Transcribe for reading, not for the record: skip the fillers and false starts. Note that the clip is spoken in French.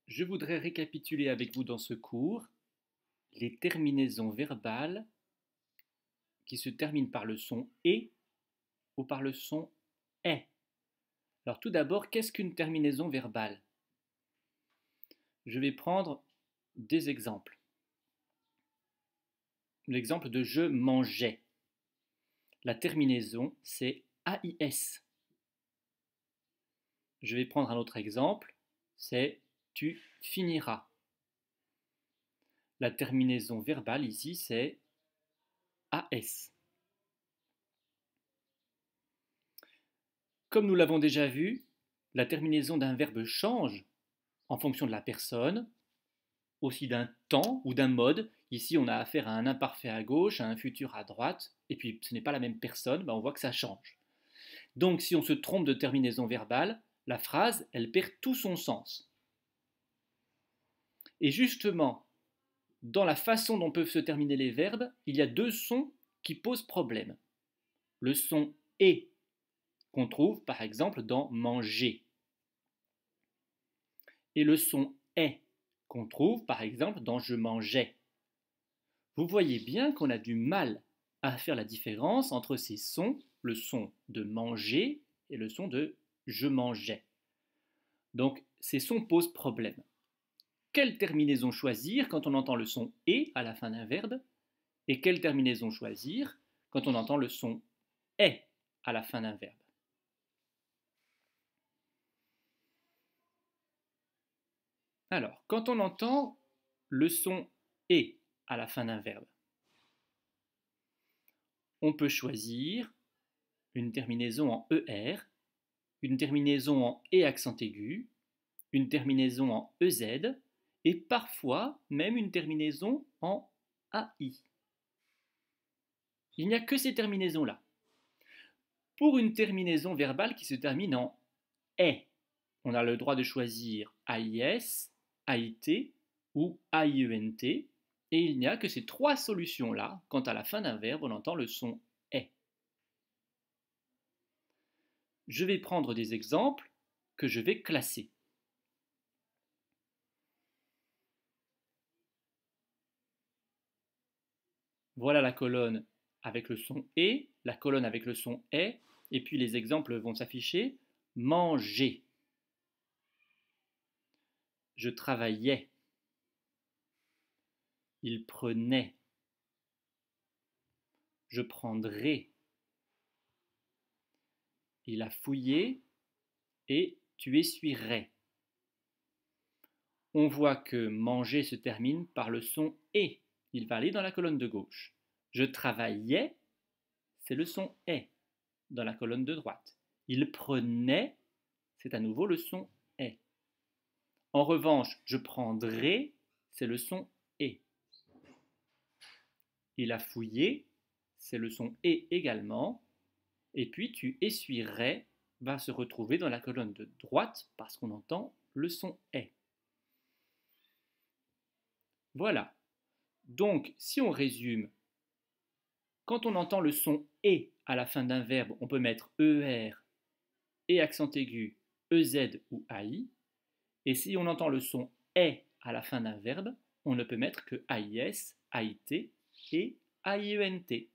Je voudrais récapituler avec vous dans ce cours les terminaisons verbales qui se terminent par le son et ou par le son est. Alors tout d'abord, qu'est-ce qu'une terminaison verbale? Je vais prendre des exemples. L'exemple de je mangeais. La terminaison, c'est AIS. Je vais prendre un autre exemple, c'est tu finiras. La terminaison verbale ici, c'est AS. Comme nous l'avons déjà vu, la terminaison d'un verbe change en fonction de la personne, aussi d'un temps ou d'un mode. Ici, on a affaire à un imparfait à gauche, à un futur à droite, et puis ce n'est pas la même personne, on voit que ça change. Donc si on se trompe de terminaison verbale, la phrase, elle perd tout son sens. Et justement, dans la façon dont peuvent se terminer les verbes, il y a deux sons qui posent problème. Le son « et » qu'on trouve par exemple dans « manger » et le son « est » qu'on trouve par exemple dans « je mangeais ». Vous voyez bien qu'on a du mal à faire la différence entre ces sons, le son de manger et le son de je mangeais. Donc ces sons posent problème. Quelle terminaison choisir quand on entend le son et à la fin d'un verbe et quelle terminaison choisir quand on entend le son est à la fin d'un verbe? Alors, quand on entend le son et à la fin d'un verbe, on peut choisir une terminaison en ER, une terminaison en E accent aigu, une terminaison en EZ et parfois même une terminaison en AI. Il n'y a que ces terminaisons-là. Pour une terminaison verbale qui se termine en est, on a le droit de choisir AIS, AIT ou AIENT, et il n'y a que ces trois solutions-là quand à la fin d'un verbe on entend le son est. Je vais prendre des exemples que je vais classer. Voilà la colonne avec le son et, la colonne avec le son est, et puis les exemples vont s'afficher. Manger. Je travaillais. Il prenait. Je prendrai. Il a fouillé et tu essuierais. On voit que manger se termine par le son et. Il va aller dans la colonne de gauche. Je travaillais, c'est le son est dans la colonne de droite. Il prenait, c'est à nouveau le son est. En revanche, je prendrai, c'est le son et. Il a fouillé, c'est le son et également. Et puis tu essuierais va se retrouver dans la colonne de droite parce qu'on entend le son est. Voilà. Donc, si on résume, quand on entend le son et à la fin d'un verbe, on peut mettre ER et accent aigu, EZ ou AI. Et si on entend le son est à la fin d'un verbe, on ne peut mettre que AIS, AIT et AIENT.